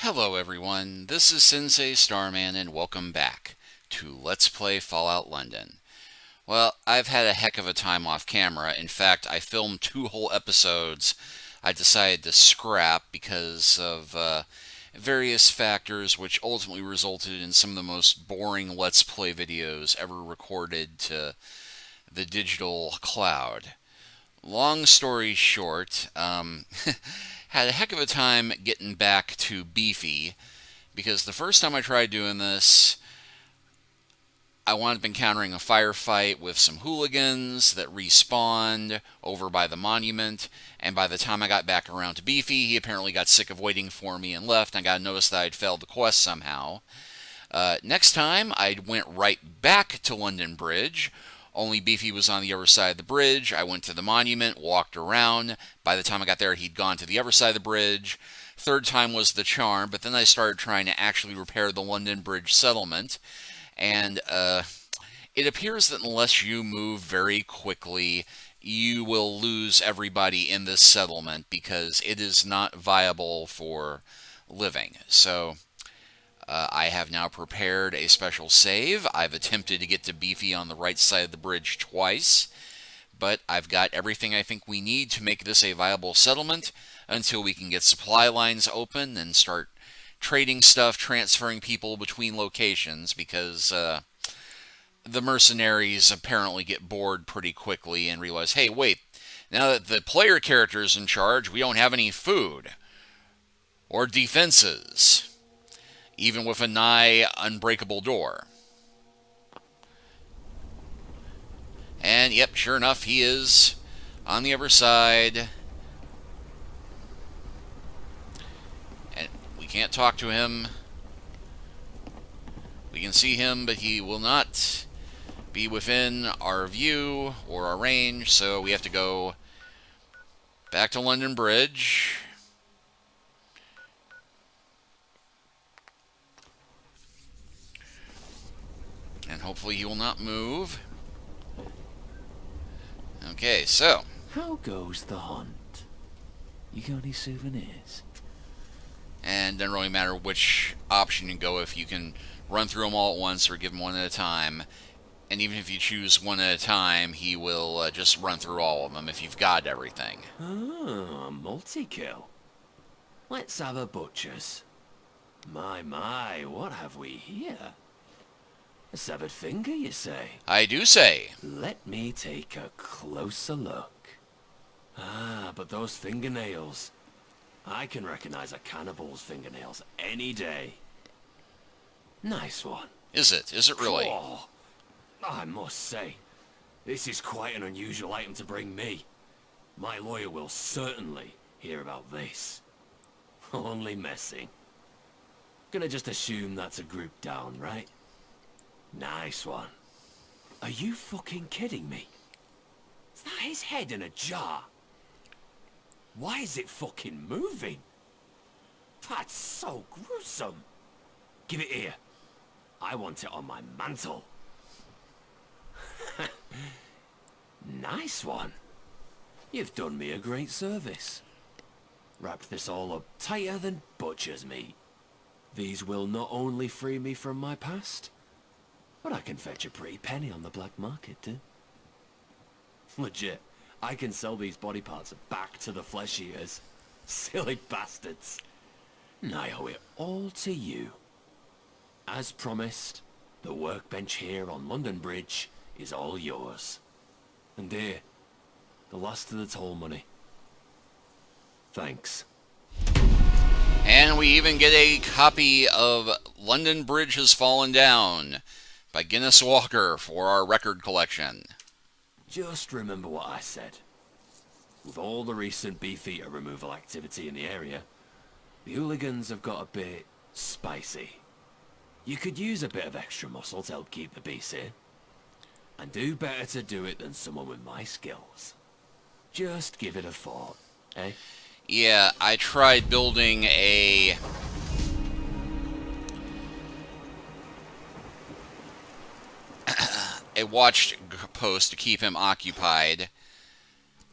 Hello everyone, this is Sensei Starman and welcome back to Let's Play Fallout London. Well, I've had a heck of a time off camera. In fact, I filmed 2 whole episodes I decided to scrap because of various factors which ultimately resulted in some of the most boring Let's Play videos ever recorded to the digital cloud. Long story short, had a heck of a time getting back to Beefy because the first time I tried doing this, I wound up encountering a firefight with some hooligans that respawned over by the monument, and by the time I got back around to Beefy, he apparently got sick of waiting for me and left, and I got a notice that I'd failed the quest somehow. Next time, I went right back to London Bridge, only Beefy was on the other side of the bridge. I went to the monument, walked around. By the time I got there, he'd gone to the other side of the bridge. Third time was the charm, but then I started trying to actually repair the London Bridge settlement. And it appears that unless you move very quickly, you will lose everybody in this settlement because it is not viable for living. So I have now prepared a special save. I've attempted to get to Beefy on the right side of the bridge twice, but I've got everything I think we need to make this a viable settlement until we can get supply lines open and start trading stuff, transferring people between locations, because the mercenaries apparently get bored pretty quickly and realize, hey, wait, now that the player character is in charge, we don't have any food or defenses, even with a nigh unbreakable door. And yep, sure enough, he is on the other side. And we can't talk to him. We can see him, but he will not be within our view or our range, so we have to go back to London Bridge. And hopefully he will not move. Okay, so. How goes the hunt? You got any souvenirs? And it doesn't really matter which option you go, if you can run through them all at once or give them one at a time. And even if you choose one at a time, he will just run through all of them if you've got everything. Ah, multi-kill. Let's have a butcher's. My, what have we here? A severed finger, you say? I do say. Let me take a closer look. Ah, but those fingernails. I can recognize a cannibal's fingernails any day. Nice one. Is it? Is it really? Oh, I must say, this is quite an unusual item to bring me. My lawyer will certainly hear about this. Only messing. Gonna just assume that's a group down, right? Nice one. Are you fucking kidding me? Is that his head in a jar? Why is it fucking moving? That's so gruesome. Give it here. I want it on my mantle. Nice one. You've done me a great service. Wrapped this all up tighter than butcher's meat. These will not only free me from my past, but I can fetch a pretty penny on the black market too. Legit, I can sell these body parts back to the flesh eaters. Silly bastards. And I owe it all to you. As promised, the workbench here on London Bridge is all yours. And here, the last of the toll money. Thanks. And we even get a copy of London Bridge Has Fallen Down by Guinness Walker for our record collection. Just remember what I said. With all the recent beefeater removal activity in the area, the hooligans have got a bit spicy. You could use a bit of extra muscle to help keep the beast here. And do better to do it than someone with my skills. Just give it a thought, eh? Yeah, I tried building a watch post to keep him occupied.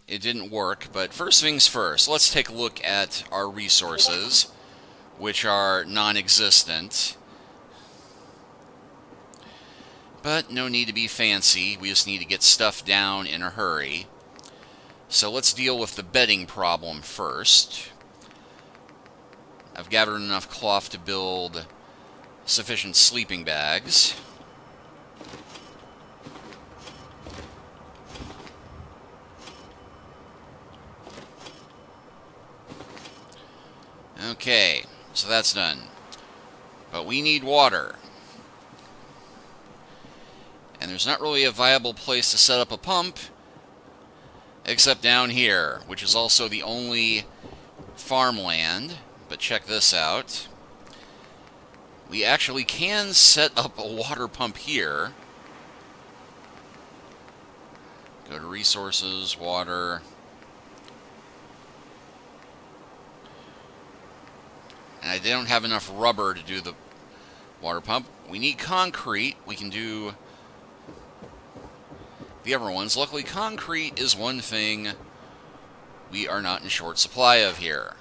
It didn't work, but first things first, let's take a look at our resources. which are non-existent. But no need to be fancy. We just need to get stuff down in a hurry. So let's deal with the bedding problem first. I've gathered enough cloth to build sufficient sleeping bags. Okay, so that's done. But we need water. And there's not really a viable place to set up a pump except down here, which is also the only farmland. But check this out. We actually can set up a water pump here. Go to resources, water. And I don't have enough rubber to do the water pump. We need concrete. We can do the other ones. Luckily, concrete is one thing we are not in short supply of here.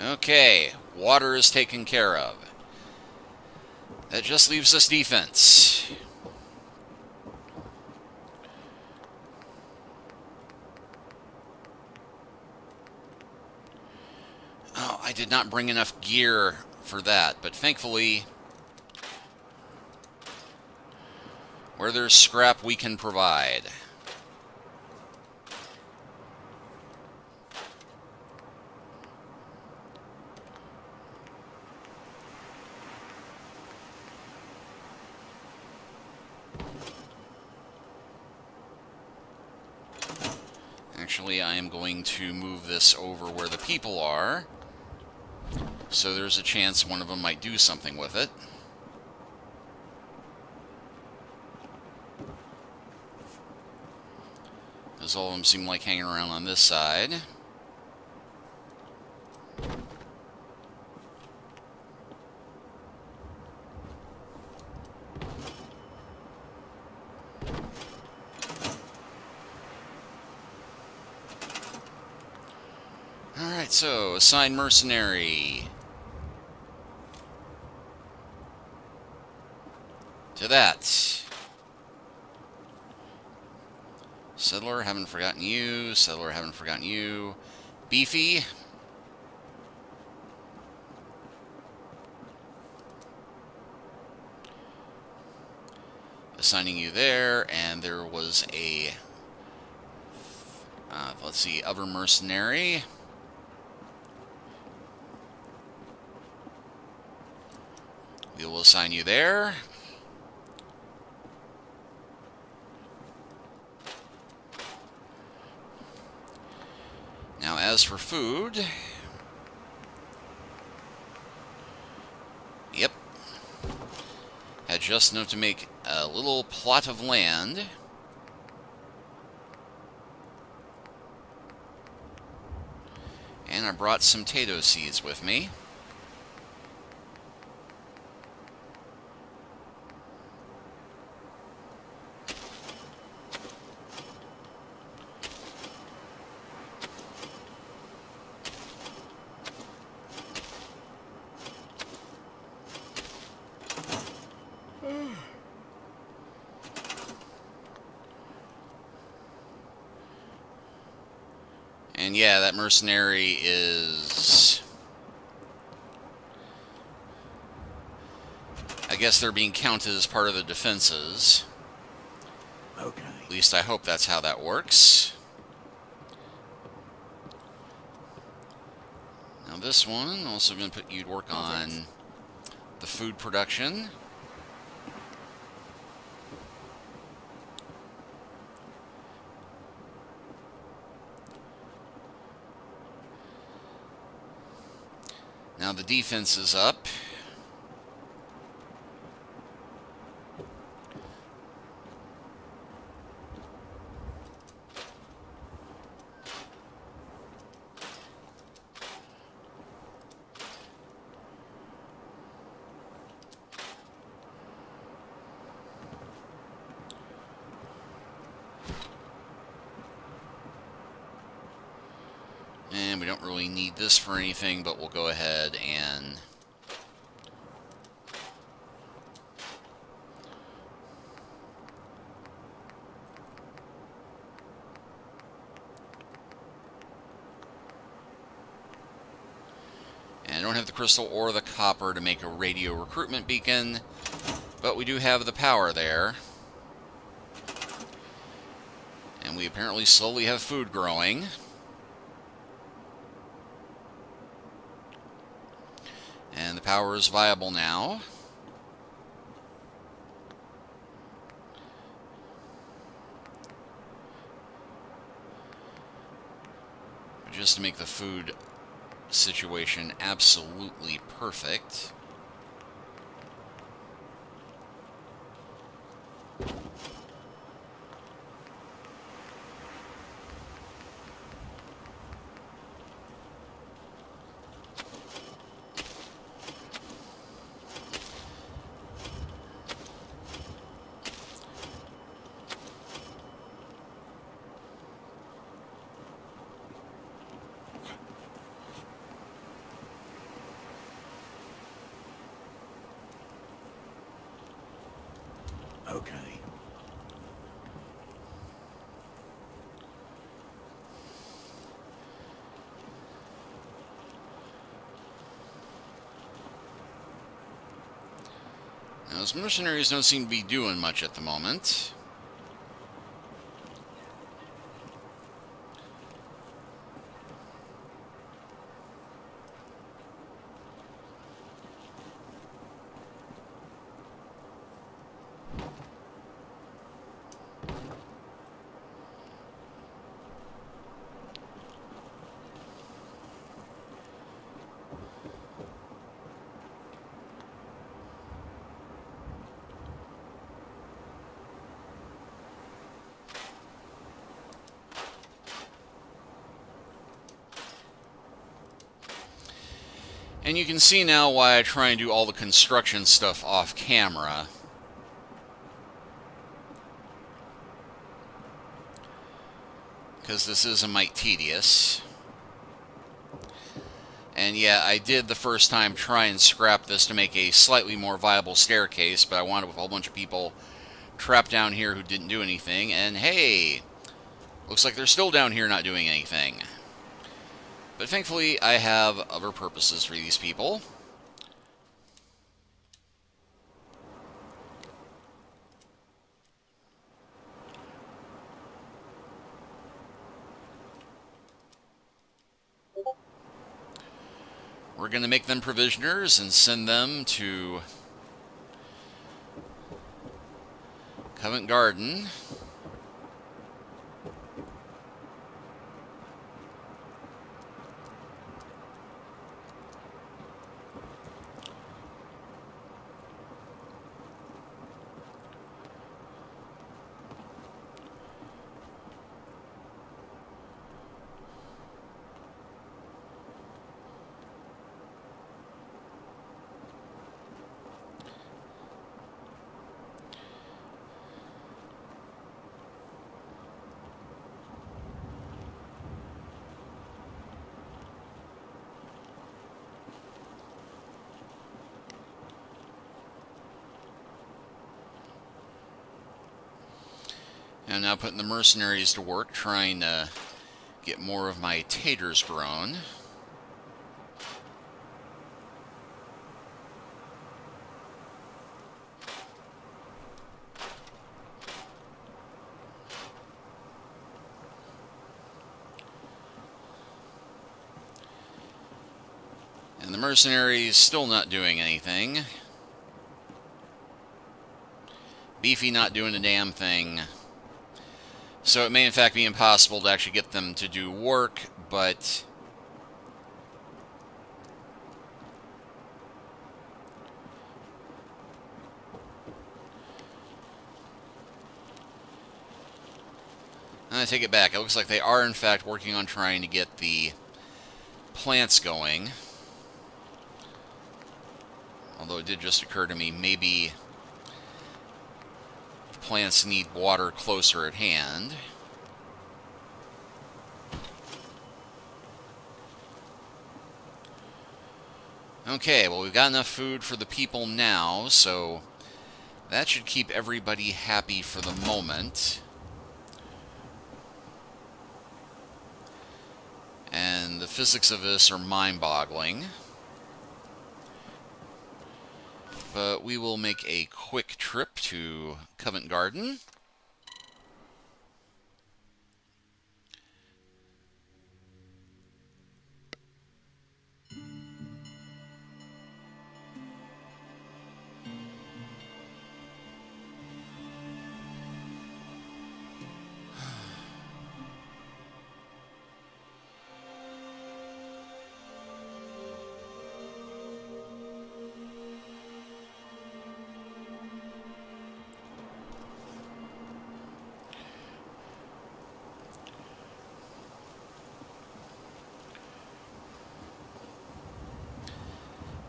Okay, water is taken care of. That just leaves us defense. Oh, I did not bring enough gear for that, but thankfully, where there's scrap, we can provide. Actually, I am going to move this over where the people are, so there's a chance one of them might do something with it. Because all of them seem like hanging around on this side. Alright, so, assign mercenary. To that. Settler, haven't forgotten you. Settler, haven't forgotten you. Beefy. Assigning you there, and there was a, let's see, other mercenary. We will assign you there. Now, as for food, yep, had just enough to make a little plot of land. And I brought some potato seeds with me. And yeah, that mercenary is... I guess they're being counted as part of the defenses. Okay. At least I hope that's how that works. Now this one, also going to put you to work on the food production. Now the defense is up. don't really need this for anything, but we'll go ahead and... And I don't have the crystal or the copper to make a radio recruitment beacon, but we do have the power there. And we apparently slowly have food growing. And the power is viable now. Just to make the food situation absolutely perfect. Okay. Now, those mercenaries don't seem to be doing much at the moment. And you can see now why I try and do all the construction stuff off camera. Because this is a mite tedious. And yeah, I did the first time try and scrap this to make a slightly more viable staircase, but I wound up with a whole bunch of people trapped down here who didn't do anything. And hey, looks like they're still down here not doing anything. But thankfully, I have other purposes for these people. We're going to make them provisioners and send them to Covent Garden. I'm now putting the mercenaries to work, trying to get more of my taters grown. And the mercenaries still not doing anything. Beefy not doing a damn thing. So it may in fact be impossible to actually get them to do work, but I take it back. It looks like they are in fact working on trying to get the plants going. Although it did just occur to me, maybe the plants need water closer at hand. Okay, well, we've got enough food for the people now, so that should keep everybody happy for the moment. And the physics of this are mind-boggling. But we will make a quick trip to Covent Garden.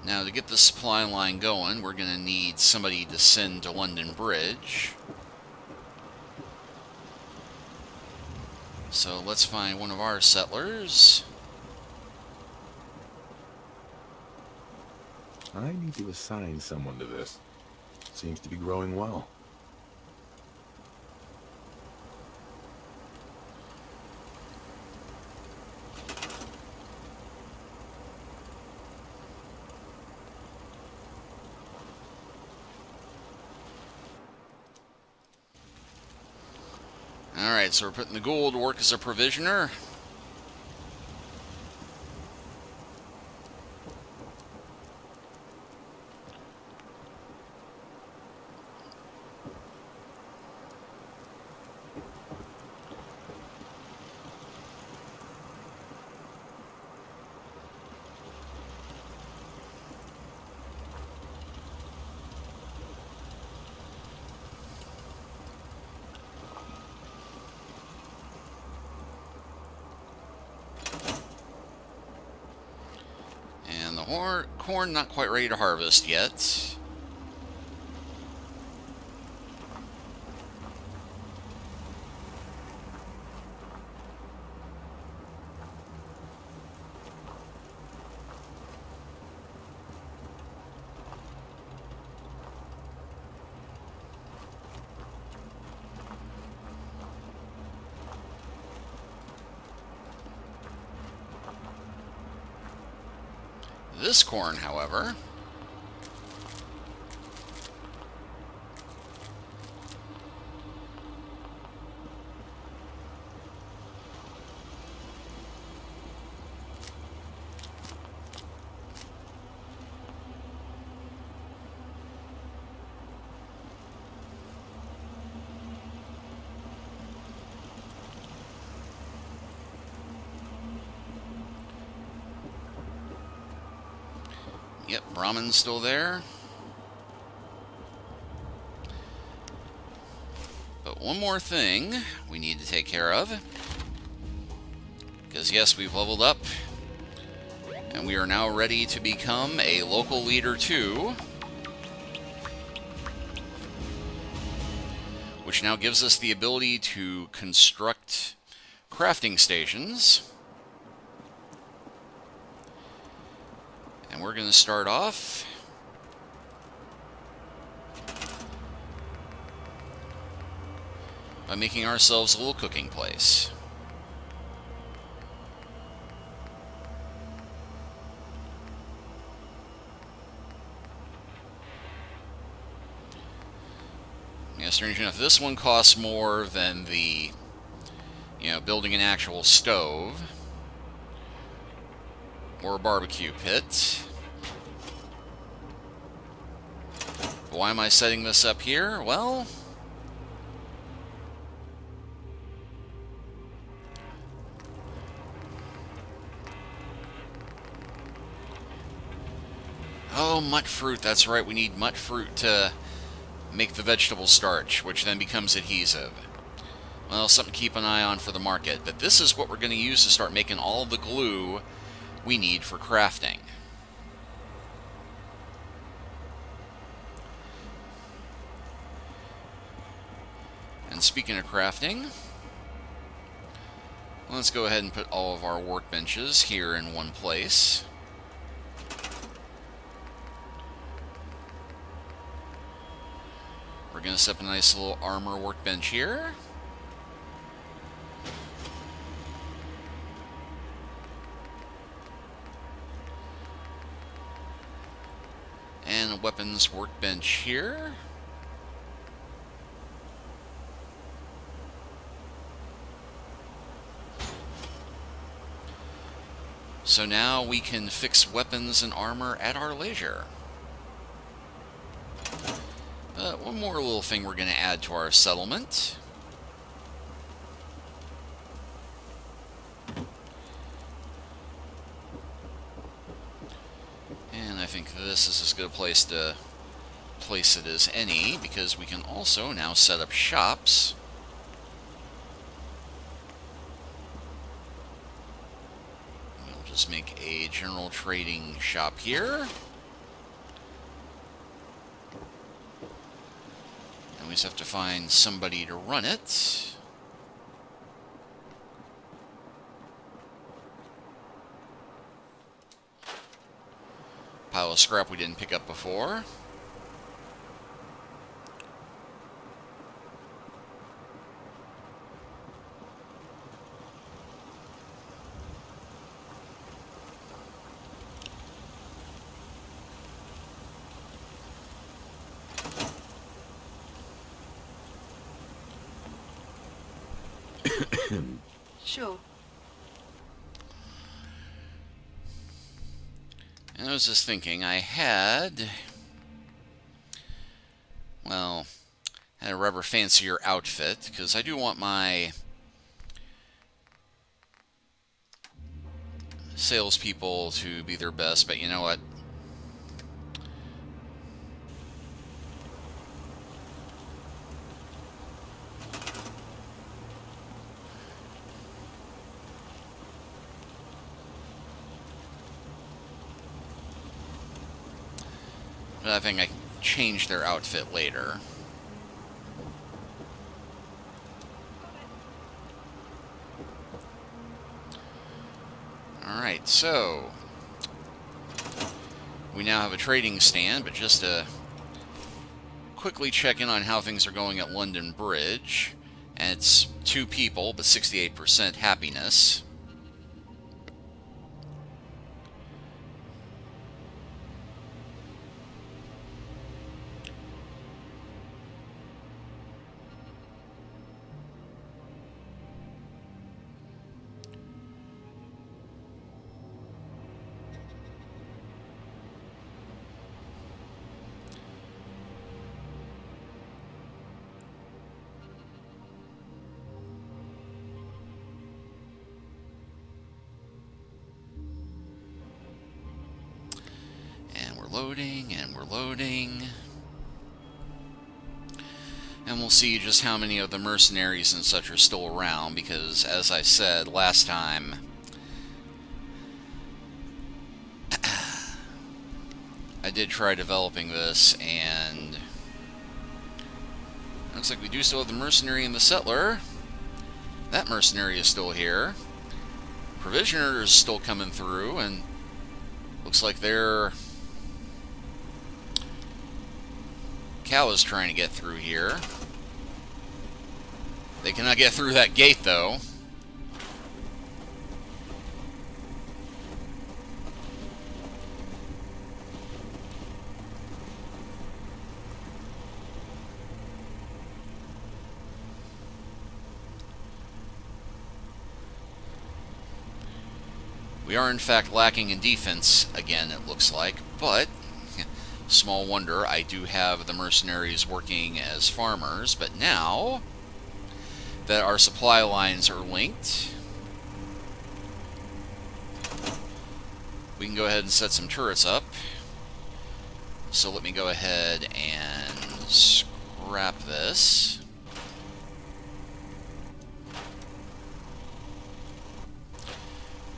Now, to get the supply line going, we're going to need somebody to send to London Bridge. So let's find one of our settlers. I need to assign someone to this. Seems to be growing well. Alright, so we're putting the ghoul to work as a provisioner. And the corn not quite ready to harvest yet. This corn, however, yep, Brahmin's still there. But one more thing we need to take care of. Because yes, we've leveled up. And we are now ready to become a local leader too. Which now gives us the ability to construct crafting stations. And we're going to start off by making ourselves a little cooking place. Yeah, strange enough, this one costs more than the, building an actual stove or a barbecue pit. Why am I setting this up here? Well, oh, mutt fruit, that's right, we need mutt fruit to make the vegetable starch, which then becomes adhesive. Well, something to keep an eye on for the market, but this is what we're going to use to start making all the glue we need for crafting. And speaking of crafting, let's go ahead and put all of our workbenches here in one place. We're going to set up a nice little armor workbench here. And a weapons workbench here. So now we can fix weapons and armor at our leisure. One more little thing we're going to add to our settlement. And I think this is as good a place to place it as any, because we can also now set up shops. We'll just make a general trading shop here. And we just have to find somebody to run it. Pile of scrap we didn't pick up before. Sure. And I was just thinking, I had a rather fancier outfit, because I do want my salespeople to be their best, but you know what? But I think I can change their outfit later. Alright, so we now have a trading stand, but just to quickly check in on how things are going at London Bridge. And it's 2 people, but 68% happiness. Loading, and we're loading. And we'll see just how many of the mercenaries and such are still around, because as I said last time, I did try developing this, and looks like we do still have the mercenary and the settler. That mercenary is still here. Provisioner is still coming through, and looks like they're cow is trying to get through here. They cannot get through that gate, though. We are, in fact, lacking in defense again, it looks like, but small wonder, I do have the mercenaries working as farmers, but now that our supply lines are linked, we can go ahead and set some turrets up. So let me go ahead and scrap this.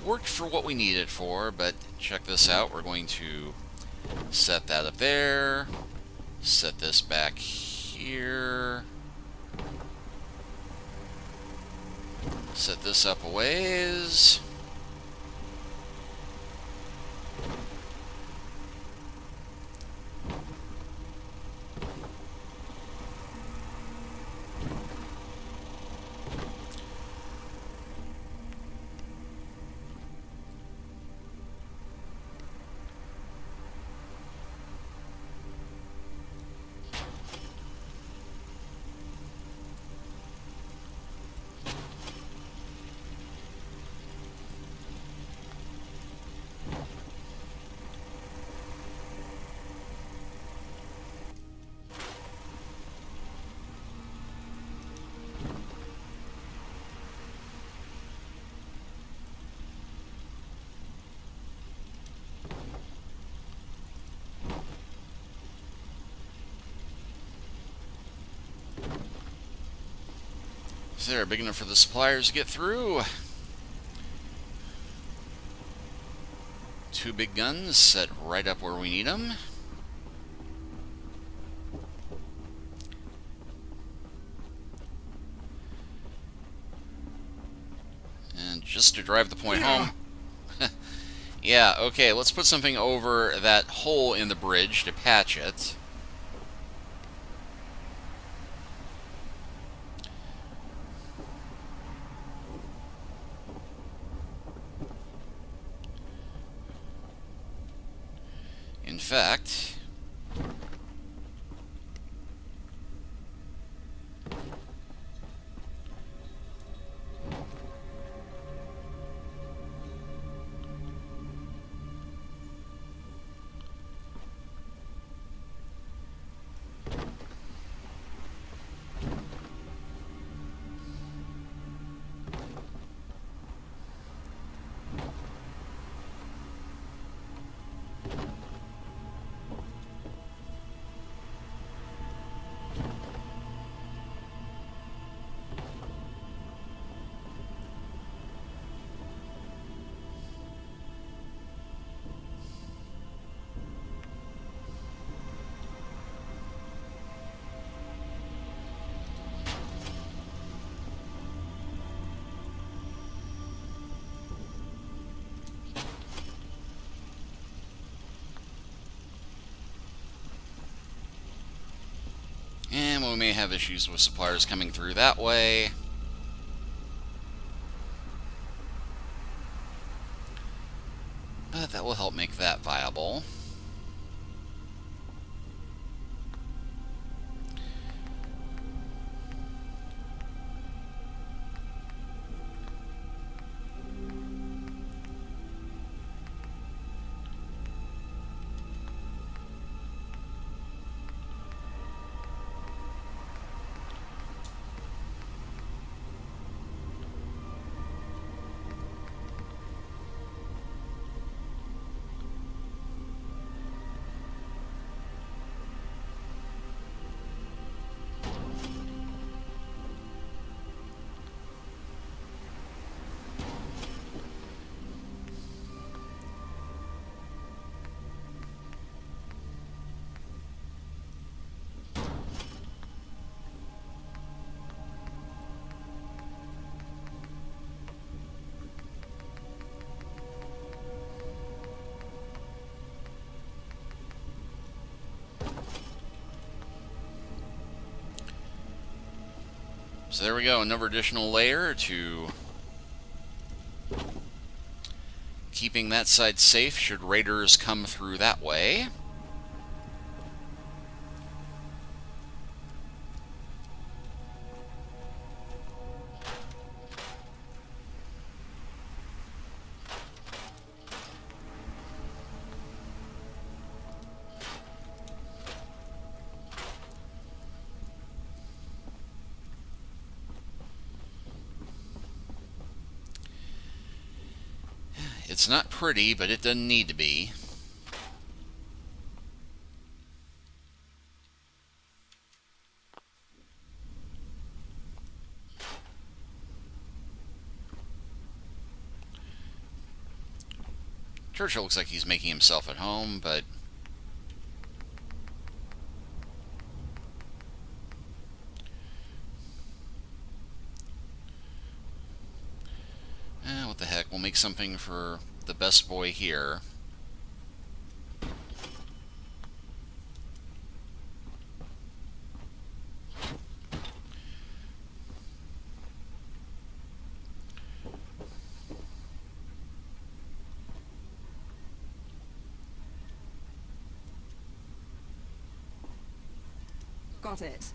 Worked for what we need it for, but check this out. We're going to set that up there, set this back here, set this up a ways. They're big enough for the suppliers to get through. Two big guns set right up where we need them. And just to drive the point home. Yeah, okay, let's put something over that hole in the bridge to patch it. In fact, and we may have issues with suppliers coming through that way. But that will help make that viable. So there we go, another additional layer to keeping that side safe should raiders come through that way. It's not pretty, but it doesn't need to be. Churchill looks like he's making himself at home, but what the heck, we'll make something for the best boy here. Got it.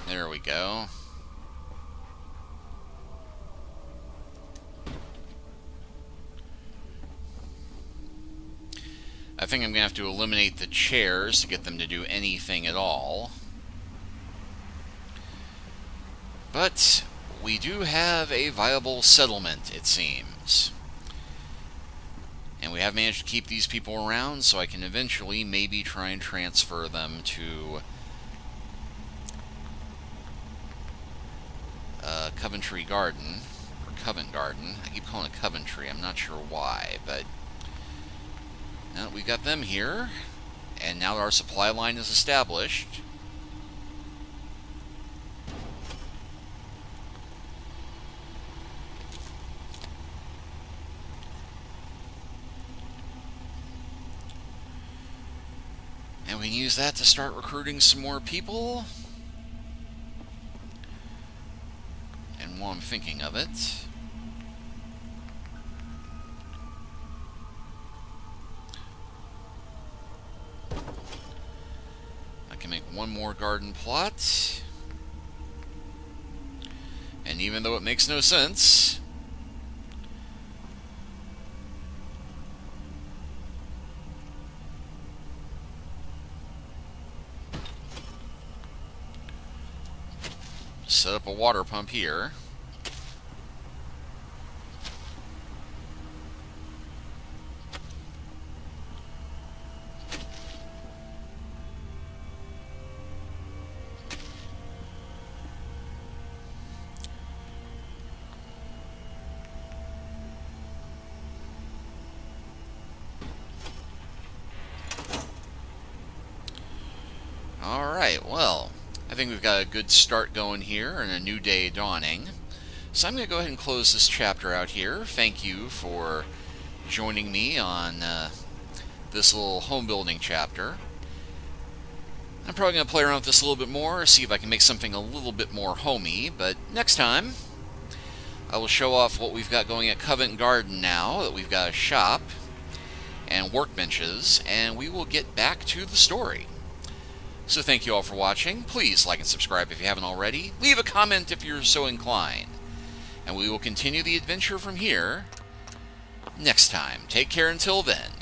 There we go. think I'm going to have to eliminate the chairs to get them to do anything at all. But we do have a viable settlement, it seems. And we have managed to keep these people around, so I can eventually maybe try and transfer them to Coventry Garden, or Covent Garden. I keep calling it Coventry, I'm not sure why, but now that we've got them here, and now that our supply line is established, and we can use that to start recruiting some more people. And while I'm thinking of it, I can make one more garden plot. And even though it makes no sense, set up a water pump here. Alright, well, I think we've got a good start going here and a new day dawning. So I'm going to go ahead and close this chapter out here. Thank you for joining me on this little home building chapter. I'm probably going to play around with this a little bit more, see if I can make something a little bit more homey, but next time I will show off what we've got going at Covent Garden now that we've got a shop and workbenches, and we will get back to the story. So thank you all for watching. Please like and subscribe if you haven't already. Leave a comment if you're so inclined. And we will continue the adventure from here next time. Take care until then.